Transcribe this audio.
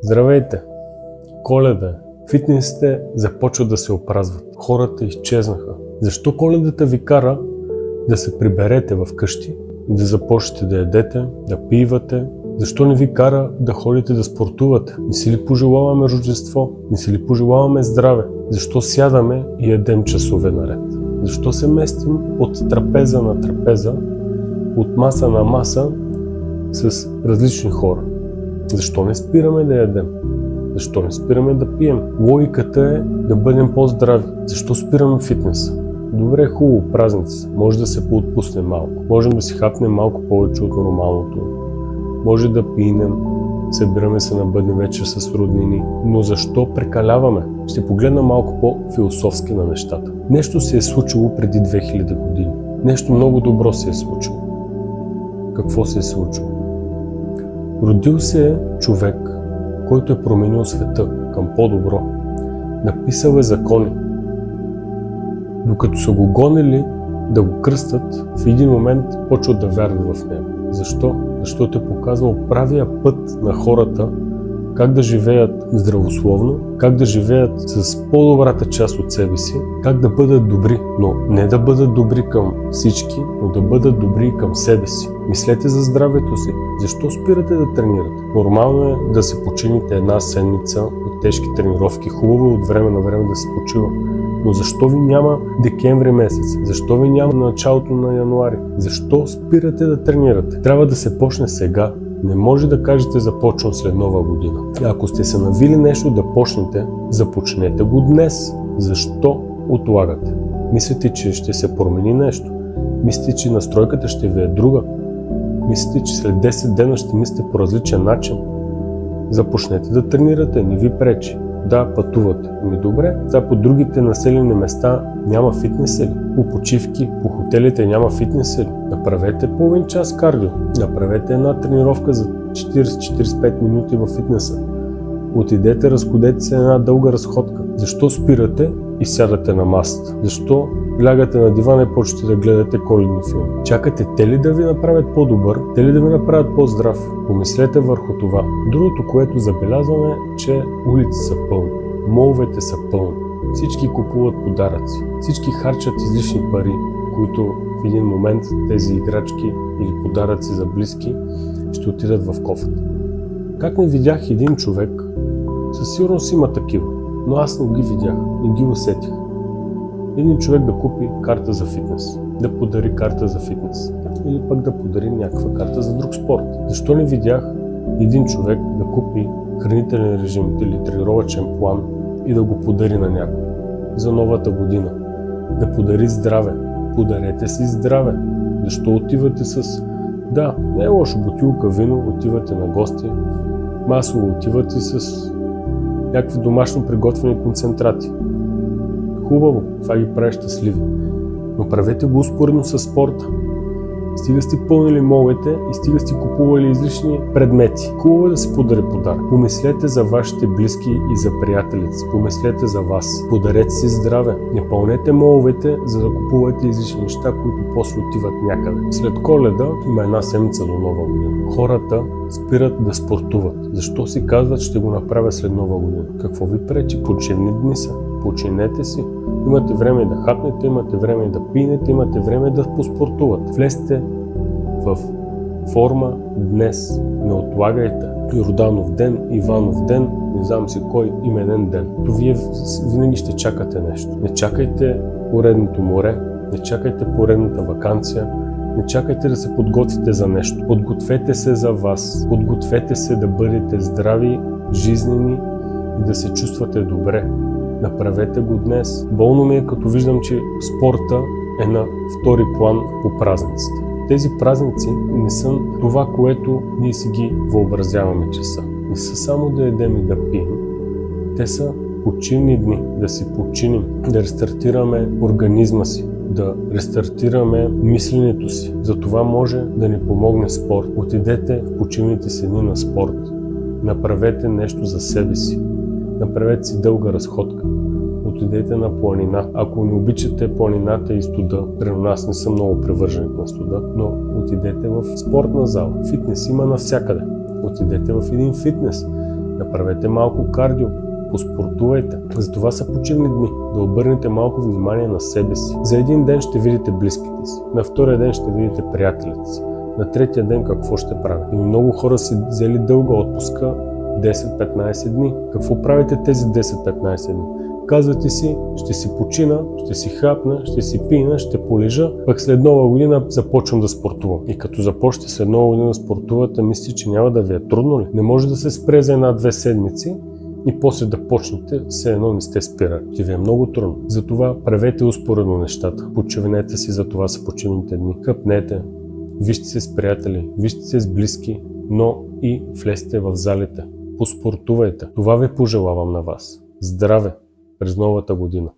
Здравейте! Коледа е. Фитнесите започват да се опразват. Хората изчезнаха. Защо Коледата ви кара да се приберете в къщи и да започнете да ядете, да пивате? Защо не ви кара да ходите да спортувате? Не си ли пожелаваме рождество? Не си ли пожелаваме здраве? Защо сядаме и ядем часове наред? Защо се местим от трапеза на трапеза, от маса на маса с различни хора? Защо не спираме да ядем? Защо не спираме да пием? Логиката е да бъдем по-здрави. Защо спираме фитнеса? Добре, хубаво, празници. Може да се поотпусне малко. Можем да си хапнем малко повече от нормалното. Може да пинем, събираме се на бъдни вечер с роднини. Но защо прекаляваме? Ще погледна малко по-философски на нещата. Нещо се е случило преди 2000 години. Нещо много добро се е случило. Какво се е случило? Родил се е човек, който е променил света към по-добро. Написал е закони. Докато са го гонили да го кръстат, в един момент почват да вярват в него. Защо? Защото е показвал правия път на хората, как да живеят здравословно, как да живеят с по-добрата част от себе си, как да бъдат добри, но не да бъдат добри към всички, но да бъдат добри към себе си. Мислете за здравето си. Защо спирате да тренирате? Нормално е да се почините една седмица от тежки тренировки. Хубаво е от време на време да се почива. Но защо ви няма декември месец? Защо ви няма началото на януари? Защо спирате да тренирате? Трябва да се почне сега. Не може да кажете започвам след нова година. Ако сте се навили нещо да почнете, започнете го днес. Защо отлагате? Мислите, че ще се промени нещо? Мислите, че настройката ще ви е друга? Мислите, че след 10 дена ще мислите по различен начин? Започнете да тренирате, не ви пречи. Да, пътувате. Добре, по другите населени места няма фитнес ли? По почивки, по хотелите няма фитнес ли? Направете половин час кардио. Направете една тренировка за 40-45 минути в фитнеса. Отидете, разходете се една дълга разходка. Защо спирате и сядате на масата? Защо лягате на дивана и почвате да гледате коледни филми? Чакате те ли да ви направят по-добър? Те ли да ви направят по-здрав? Помислете върху това. Другото, което забелязваме е, че улици са пълни. Моловете са пълни. Всички купуват подаръци. Всички харчат излишни пари, които в един момент тези играчки или подаръци за близки ще отидат в кофата. Как не видях един човек? Със сигурност има такива, но аз не ги видях, не ги усетих. Един човек да купи карта за фитнес, да подари карта за фитнес или пък да подари някаква карта за друг спорт. Защо не видях един човек да купи хранителен режим или тренировъчен план и да го подари на някой за новата година? Да подари здраве. Подарете си здраве. Защо отивате с... Да, не е лошо бутилка вино, отивате на гости, масово отивате с някакви домашно приготвени концентрати. Хубаво, това ги прави щастливи. Но правете го успоредно с спорта. Стига сте пълнили моловете и стига сте купували излишни предмети. Хубаво е да си подари подарък. Помислете за вашите близки и за приятелите си. Помислете за вас. Подарете си здраве. Не пълнете моловете, за да купувате излишни неща, които после отиват някъде. След Коледа има една седмица до Нова година. Хората спират да спортуват. Защо си казват, ще го направя след Нова година? Какво ви пречи? Почивни дни са. Починете си. Имате време да хапнете, имате време да пинете, имате време да поспортувате. Влезте в форма днес. Не отлагайте. Йорданов ден, Иванов ден, не знам си кой именен ден. То вие винаги ще чакате нещо. Не чакайте поредното море, не чакайте поредната ваканция, не чакайте да се подготвите за нещо. Подгответе се за вас. Подгответе се да бъдете здрави, жизнени и да се чувствате добре. Направете го днес. Болно ми е, като виждам, че спорта е на втори план по празниците. Тези празници не са това, което ние си ги въобразяваме, че са. Не са само да едем и да пием. Те са почивни дни, да си починим, да рестартираме организма си, да рестартираме мисленето си. За това може да ни помогне спорт. Отидете в почивните си дни на спорт. Направете нещо за себе си. Направете си дълга разходка. Отидете на планина. Ако не обичате планината и студа, при нас не съм много привърженик на студа, но отидете в спортна зала. Фитнес има навсякъде. Отидете в един фитнес. направете малко кардио, поспортувайте. За това са почивни дни, да обърнете малко внимание на себе си. За един ден ще видите близките си, на втория ден ще видите приятелите си, на третия ден какво ще правите. И много хора си взели дълга отпуска 10-15 дни. Какво правите тези 10-15 дни? Казвате си, ще си почина, ще си хапна, ще си пина, ще полежа, пък след нова година започвам да спортувам. И като започнете след нова година да спортувате, мислите, че няма да ви е трудно ли? Не може да се спре за 1-2 седмици и после да почнете, все едно не сте спирали. Ще ви е много трудно. Затова правете успоредно нещата. Почивнете си, за това са почивните дни. Хъпнете, вижте се с приятели, вижте се с близки, но и влезте в залите. Поспортувайте. Това ви пожелавам на вас. Здраве през новата година!